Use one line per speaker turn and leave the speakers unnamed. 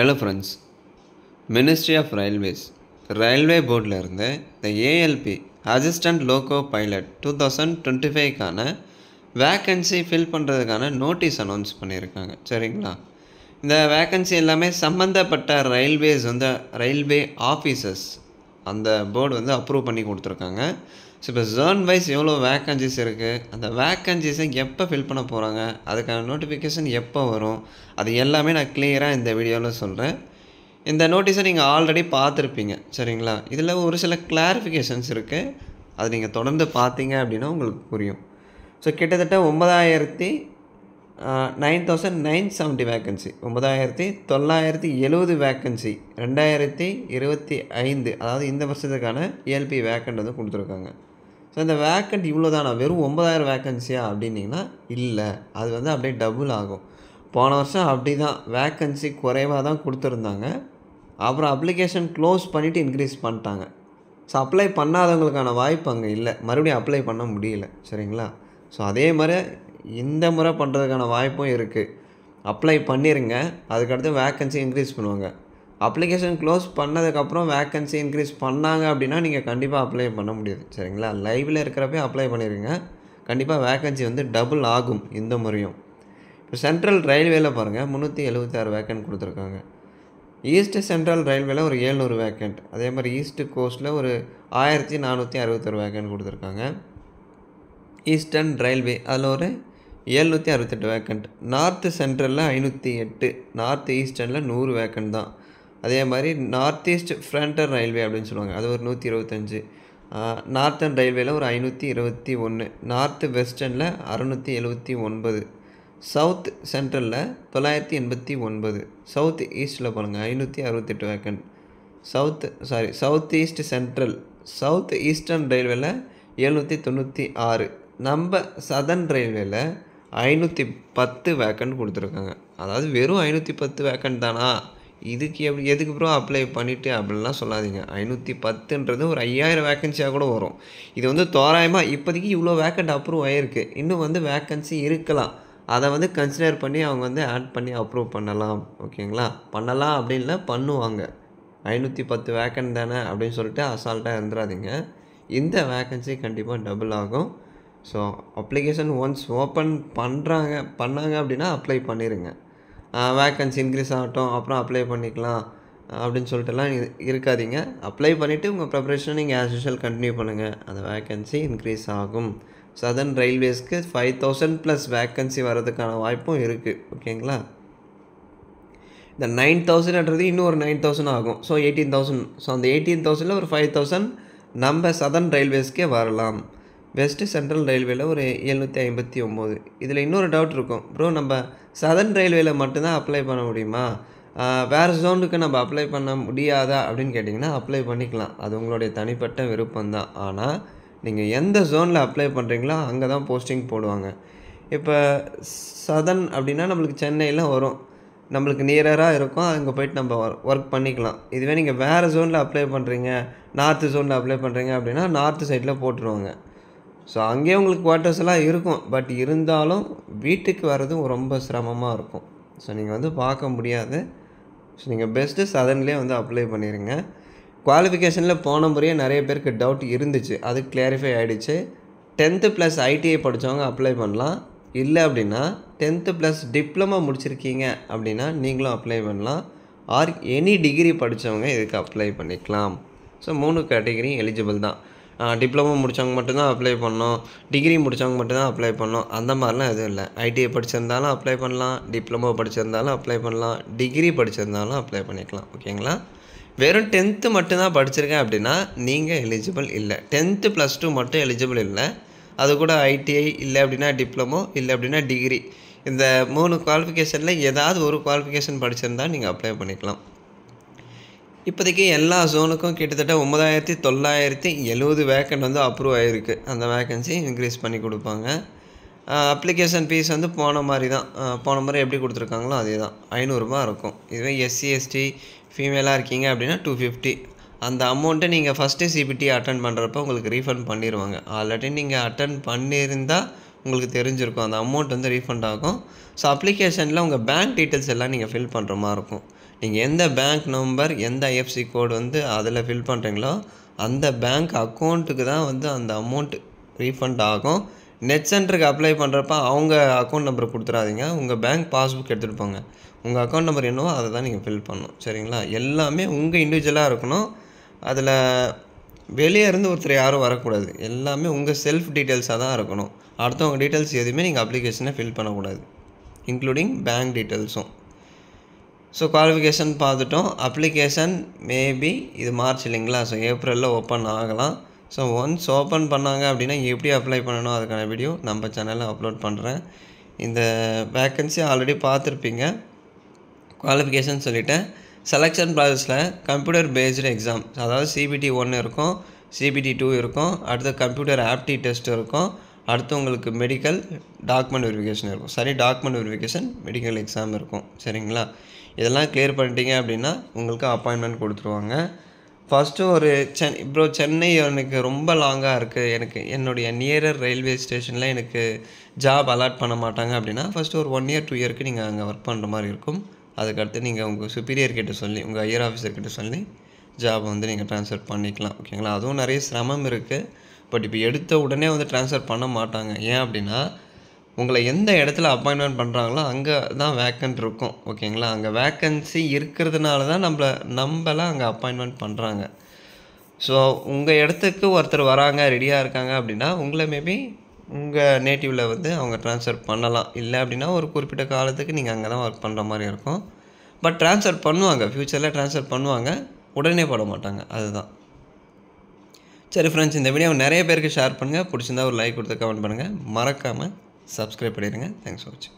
Hello friends, ministry of railways railway போர்டில் இருந்து இந்த ஏஎல்பி அசிஸ்டண்ட் லோகோ பைலட் 2025க்கான வேக்கன்சி ஃபில் பண்ணுறதுக்கான நோட்டீஸ் அனௌன்ஸ் பண்ணியிருக்காங்க. சரிங்களா? இந்த வேக்கன்சி எல்லாமே சம்மந்தப்பட்ட ரயில்வே ஆஃபீஸர்ஸ் அந்த போர்டு அப்ரூவ் பண்ணி கொடுத்துருக்காங்க. ஸோ இப்போ ஜோன் வைஸ் எவ்வளோ வேக்கன்சிஸ் இருக்குது, அந்த வேக்கன்சிஸை எப்போ ஃபில் பண்ண போகிறாங்க, அதுக்கான நோட்டிஃபிகேஷன் எப்போ வரும், அது எல்லாமே நான் கிளியராக இந்த வீடியோவில் சொல்கிறேன். இந்த நோட்டீஸை நீங்கள் ஆல்ரெடி பார்த்துருப்பீங்க. சரிங்களா? இதில் ஒரு சில கிளாரிஃபிகேஷன்ஸ் இருக்குது. அது நீங்கள் தொடர்ந்து பார்த்தீங்க அப்படின்னா உங்களுக்கு புரியும். ஸோ கிட்டத்தட்ட 9,970 வேக்கன்சி, 9,970 வேக்கன்சி 2025, அதாவது இந்த வருஷத்துக்கான ஏஎல்பி வேக்கண்ட் கொடுத்துருக்காங்க. ஸோ இந்த வேக்கண்ட் இவ்வளோ தானா, வெறும் 9,000 வேக்கன்சியா அப்படின்னிங்கன்னா இல்லை, அது அப்படியே டபுள் ஆகும். போன வருஷம் அப்படி தான் வேக்கன்சி குறைவாக தான் கொடுத்துருந்தாங்க. அப்புறம் அப்ளிகேஷன் க்ளோஸ் பண்ணிவிட்டு இன்க்ரீஸ் பண்ணிட்டாங்க. ஸோ அப்ளை பண்ணாதவங்களுக்கான வாய்ப்பு அங்கே இல்லை, மறுபடியும் அப்ளை பண்ண முடியல. சரிங்களா? ஸோ அதே மாதிரி இந்த முறை பண்ணுறதுக்கான வாய்ப்பும் இருக்குது. அப்ளை பண்ணிடுங்க, அதுக்கடுத்து வேக்கன்சி இன்க்ரீஸ் பண்ணுவாங்க. அப்ளிகேஷன் க்ளோஸ் பண்ணதுக்கப்புறம் வேக்கன்சி இன்க்ரீஸ் பண்ணாங்க அப்படின்னா நீங்கள் கண்டிப்பாக அப்ளை பண்ண முடியாது. சரிங்களா? லைவில் இருக்கிறப்பே அப்ளை பண்ணிடுங்க, கண்டிப்பாக வேக்கன்சி டபுள் ஆகும் இந்த முறையும். இப்போ சென்ட்ரல் ரயில்வேல பாருங்கள், 376 வேக்கன்ட் கொடுத்துருக்காங்க. ஈஸ்ட் சென்ட்ரல் ரயில்வேல ஒரு 700 வேக்கண்ட், அதே மாதிரி ஈஸ்ட் கோஸ்ட்டில் ஒரு 1461 வேக்கண்ட் கொடுத்துருக்காங்க. ஈஸ்டர்ன் ரயில்வே அதில் ஒரு 768 வேக்கண்ட். நார்த்து சென்ட்ரலில் 508, நார்த் ஈஸ்டர்னில் 100 வேக்கண்ட் தான். அதே மாதிரி நார்த் ஈஸ்ட் ஃப்ரண்டர் ரயில்வே அப்படின்னு சொல்லுவாங்க, அது ஒரு 125. நார்த்தன் ரயில்வேல ஒரு 521, நார்த்து வெஸ்டர்னில் 679, சவுத் சென்ட்ரலில் 989, சவுத் ஈஸ்ட்டில் பாருங்கள் 568 vacant. South east central, south eastern ரயில்வேல 796, நம்ம சதர்ன் ரயில்வேல 510 வேக்கண்ட் கொடுத்துருக்காங்க. அதாவது வெறும் 510 வேக்கண்ட் தானா, எதுக்கு ப்ரோ அப்ளை பண்ணிவிட்டு அப்படின்லாம் சொல்லாதீங்க. 510ன்றது ஒரு 5000 வேக்கன்சியாக கூட வரும். இது தோராயமாக இப்போதைக்கு இவ்வளோ வேக்கண்ட் அப்ரூவ் ஆகிருக்கு. இன்னும் வேக்கன்சி இருக்கலாம், அதை கன்சிடர் பண்ணி அவங்க ஆட் பண்ணி அப்ரூவ் பண்ணலாம். ஓகேங்களா? பண்ணலாம் அப்படின்ல பண்ணுவாங்க. 510 வேக்கண்ட் தானே அப்படின்னு சொல்லிட்டு அசால்ட்டாக இருந்துடாதீங்க. இந்த வேக்கன்சி கண்டிப்பாக டபுள் ஆகும். ஸோ அப்ளிகேஷன் ஒன்ஸ் ஓப்பன் பண்ணாங்க அப்படின்னா அப்ளை பண்ணிடுங்க. வேக்கன்சி இன்க்ரீஸ் ஆகட்டும் அப்புறம் அப்ளை பண்ணிக்கலாம் அப்படின்னு சொல்லிட்டுலாம் இருக்காதீங்க. அப்ளை பண்ணிவிட்டு உங்கள் ப்ரிப்ரேஷனை நீங்கள் ஆஸ் யூஷுவல் கண்டினியூ பண்ணுங்கள், அந்த வேக்கன்சி இன்க்ரீஸ் ஆகும். சதர்ன் ரயில்வேஸ்க்கு 5,000+ வேக்கன்சி வர்றதுக்கான வாய்ப்பும் இருக்குது. ஓகேங்களா? இந்த 9,000ன்றது இன்னும் ஒரு 9,000 ஆகும். ஸோ 18,000. ஸோ அந்த 18,000ல் ஒரு 5,000 நம்ம சதர்ன் ரயில்வேஸ்க்கே வரலாம். வெஸ்ட் சென்ட்ரல் ரயில்வேல ஒரு 759. இதில் இன்னொரு டவுட் இருக்கும், ப்ரோ நம்ம சதர்ன் ரயில்வேல மட்டும்தான் அப்ளை பண்ண முடியுமா, வேறு ஜோனுக்கு நம்ம அப்ளை பண்ண முடியாதா அப்படின்னு கேட்டிங்கன்னா அப்ளை பண்ணிக்கலாம். அது உங்களுடைய தனிப்பட்ட விருப்பம்தான். ஆனால் நீங்கள் எந்த ஜோனில் அப்ளை பண்ணுறீங்களோ அங்கே தான் போஸ்டிங் போடுவாங்க. இப்போ சதர்ன் அப்படின்னா நம்மளுக்கு சென்னையில் வரும், நம்மளுக்கு நியராக இருக்கும், அங்கே போய்ட்டு நம்ம ஒர்க் பண்ணிக்கலாம். இதுவே நீங்கள் வேறு ஜோனில் அப்ளை பண்ணுறீங்க, நார்த்து ஜோனில் அப்ளை பண்ணுறீங்க அப்படின்னா நார்த்து சைடில் போட்டுருவாங்க. ஸோ அங்கேயே உங்களுக்கு குவார்ட்டர்ஸ் எல்லாம் இருக்கும், பட் இருந்தாலும் வீட்டுக்கு வர்றது ரொம்ப சிரமமாக இருக்கும். ஸோ நீங்கள் பார்க்க முடியாது. ஸோ நீங்கள் பெஸ்ட்டு சதன்லேயே அப்ளை பண்ணிடுங்க. குவாலிஃபிகேஷனில் போன முறையே நிறைய பேருக்கு டவுட் இருந்துச்சு, அது கிளாரிஃபை ஆகிடுச்சு. 10th+ ஐடிஐ படித்தவங்க அப்ளை பண்ணலாம். இல்லை அப்படின்னா 10th+ டிப்ளமோ முடிச்சிருக்கீங்க அப்படின்னா நீங்களும் அப்ளை பண்ணலாம். ஆர் எனி டிகிரி படித்தவங்க இதுக்கு அப்ளை பண்ணிக்கலாம். ஸோ 3 கேட்டகரி எலிஜிபிள் தான். டிப்ளமோ முடித்தவங்க மட்டும்தான் அப்ளை பண்ணணும், டிகிரி முடித்தவங்க மட்டும்தான் அப்ளை பண்ணணும், அந்த மாதிரிலாம் எதுவும் இல்லை. ஐடிஐ படிச்சிருந்தாலும் அப்ளை பண்ணலாம், டிப்ளமோ படிச்சிருந்தாலும் அப்ளை பண்ணலாம், டிகிரி படிச்சிருந்தாலும் அப்ளை பண்ணிக்கலாம். ஓகேங்களா? வெறும் 10th மட்டும்தான் படிச்சிருக்கேன் அப்படின்னா நீங்கள் எலிஜிபிள் இல்லை. 10th +2 மட்டும் எலிஜிபிள் இல்லை. அது கூட ஐடிஐ இல்லை அப்படின்னா டிப்ளமோ, இல்லை அப்படின்னா டிகிரி, இந்த 3 குவாலிஃபிகேஷனில் ஏதாவது ஒரு குவாலிஃபிகேஷன் படிச்சிருந்தால் நீங்கள் அப்ளை பண்ணிக்கலாம். இப்போதைக்கு எல்லா ஜோனுக்கும் கிட்டத்தட்ட 9,970 வேக்கண்ட் அப்ரூவ் ஆகிருக்கு. அந்த வேக்கன்சி இன்க்ரீஸ் பண்ணி கொடுப்பாங்க. அப்ளிகேஷன் ஃபீஸ் போன மாதிரி தான், போன முறை எப்படி கொடுத்துருக்காங்களோ அதே தான், 500 ரூபா இருக்கும். இதுவே எஸ்சி எஸ்டி ஃபீமேலாக இருக்கீங்க அப்படின்னா 250. அந்த அமௌண்ட்டை நீங்கள் ஃபஸ்ட்டு சிபிடி அட்டன் பண்ணுறப்போ உங்களுக்கு ரீஃபண்ட் பண்ணிடுவாங்க. ஆல்ரெடி நீங்கள் அட்டன் பண்ணியிருந்தால் உங்களுக்கு தெரிஞ்சிருக்கும், அந்த அமௌண்ட் ரீஃபண்ட் ஆகும். ஸோ அப்ளிகேஷனில் உங்கள் பேங்க் டீட்டெயில்ஸ் எல்லாம் நீங்கள் ஃபில் பண்ணுற மாதிரி இருக்கும். நீங்கள் எந்த பேங்க் நம்பர் எந்த ஐஎஃப்சி கோடு வந்து அதில் ஃபில் பண்ணுறீங்களோ அந்த பேங்க் அக்கௌண்ட்டுக்கு தான் வந்து அந்த அமௌண்ட் ரீஃபண்ட் ஆகும். நெட் சென்டருக்கு அப்ளை பண்ணுறப்ப அவங்க அக்கௌண்ட் நம்பர் கொடுத்துடாதீங்க. உங்கள் பேங்க் பாஸ்புக் எடுத்துகிட்டு போங்க. உங்கள் அக்கௌண்ட் நம்பர் என்னவோ அதை தான் நீங்கள் ஃபில் பண்ணணும். சரிங்களா? எல்லாமே உங்கள் இண்டிவிஜுவலாக இருக்கணும். அதில் வெளியே இருந்து ஒருத்தர் யாரும் வரக்கூடாது. எல்லாமே உங்கள் செல்ஃப் டீட்டெயில்ஸாக தான் இருக்கணும். அடுத்தவங்க டீட்டெயில்ஸ் எதுவுமே நீங்கள் அப்ளிகேஷனை ஃபில் பண்ணக்கூடாது, இன்க்ளூடிங் பேங்க் டீட்டெயில்ஸும். ஸோ குவாலிஃபிகேஷன் பார்த்துட்டோம். அப்ளிகேஷன் மேபி இது மார்ச் இல்லைங்களா? ஸோ ஏப்ரலில் ஓப்பன் ஆகலாம். ஸோ ஒன்ஸ் ஓப்பன் பண்ணாங்க அப்படின்னா எப்படி அப்ளை பண்ணணும் அதுக்கான வீடியோ நம்ம சேனலில் அப்லோட் பண்ணுறேன். இந்த வேக்கன்சி ஆல்ரெடி பார்த்துருப்பீங்க. குவாலிஃபிகேஷன் சொல்லிவிட்டேன். செலெக்ஷன் ப்ராசஸில் கம்ப்யூட்டர் பேஸ்டு எக்ஸாம், அதாவது CBT 1 இருக்கும், CBT 2 இருக்கும், அடுத்து கம்ப்யூட்டர் ஆப்டி டெஸ்ட் இருக்கும், அடுத்து உங்களுக்கு மெடிக்கல் டாக்குமெண்ட் வெரிஃபிகேஷன் இருக்கும். சரி, டாக்குமெண்ட் வெரிஃபிகேஷன், மெடிக்கல் எக்ஸாம் இருக்கும். சரிங்களா? இதெல்லாம் கிளியர் பண்ணிட்டீங்க அப்படின்னா உங்களுக்கு அப்பாயின்மெண்ட் கொடுத்துருவாங்க. ஃபஸ்ட்டு ஒரு சென்னை எனக்கு ரொம்ப லாங்காக இருக்குது, எனக்கு என்னுடைய நியரர் ரயில்வே ஸ்டேஷனில் எனக்கு ஜாப் அலாட் பண்ண மாட்டாங்க அப்படின்னா ஃபஸ்ட்டு ஒரு 1 இயர் 2 இயருக்கு நீங்கள் அங்கே ஒர்க் பண்ணுற மாதிரி இருக்கும். அதுக்கடுத்து நீங்கள் உங்கள் சுப்பீரியர் கிட்ட சொல்லி, உங்கள் ஹையர் ஆஃபீஸர் கிட்ட சொல்லி ஜாப் வந்து நீங்கள் ட்ரான்ஸ்ஃபர் பண்ணிக்கலாம். ஓகேங்களா? அதுவும் நிறைய சிரமம் இருக்குது. பட் இப்போ எடுத்த உடனே வந்து ட்ரான்ஸ்ஃபர் பண்ண மாட்டாங்க. ஏன் அப்படின்னா உங்களை எந்த இடத்துல அப்பாயின்மெண்ட் பண்ணுறாங்களோ அங்கே தான் வேக்கன்ட் இருக்கும். ஓகேங்களா? அங்கே வேக்கன்சி இருக்கிறதுனால தான் நம்மளாம் அங்கே அப்பாயின்மெண்ட் பண்ணுறாங்க. ஸோ உங்கள் இடத்துக்கு ஒருத்தர் வராங்க, ரெடியாக இருக்காங்க அப்படின்னா உங்களை மேபி உங்கள் நேட்டிவில் வந்து அவங்க ட்ரான்ஸ்ஃபர் பண்ணலாம். இல்லை அப்படின்னா ஒரு குறிப்பிட்ட காலத்துக்கு நீங்கள் அங்கே தான் ஒர்க் பண்ணுற மாதிரி இருக்கும். பட் ட்ரான்ஸ்ஃபர் பண்ணுவாங்க, ஃப்யூச்சரில் ட்ரான்ஸ்ஃபர் பண்ணுவாங்க, உடனே போட மாட்டாங்க. அதுதான். சரி ஃப்ரெண்ட்ஸ், இந்த வீடியோவை நிறைய பேருக்கு ஷேர் பண்ணுங்கள். பிடிச்சிருந்தா ஒரு லைக் கொடுத்து கமெண்ட் பண்ணுங்கள். மறக்காமல் சப்ஸ்கிரைப் பண்ணிடுங்க. தேங்க்ஸ் ஃபார் வாட்சிங்.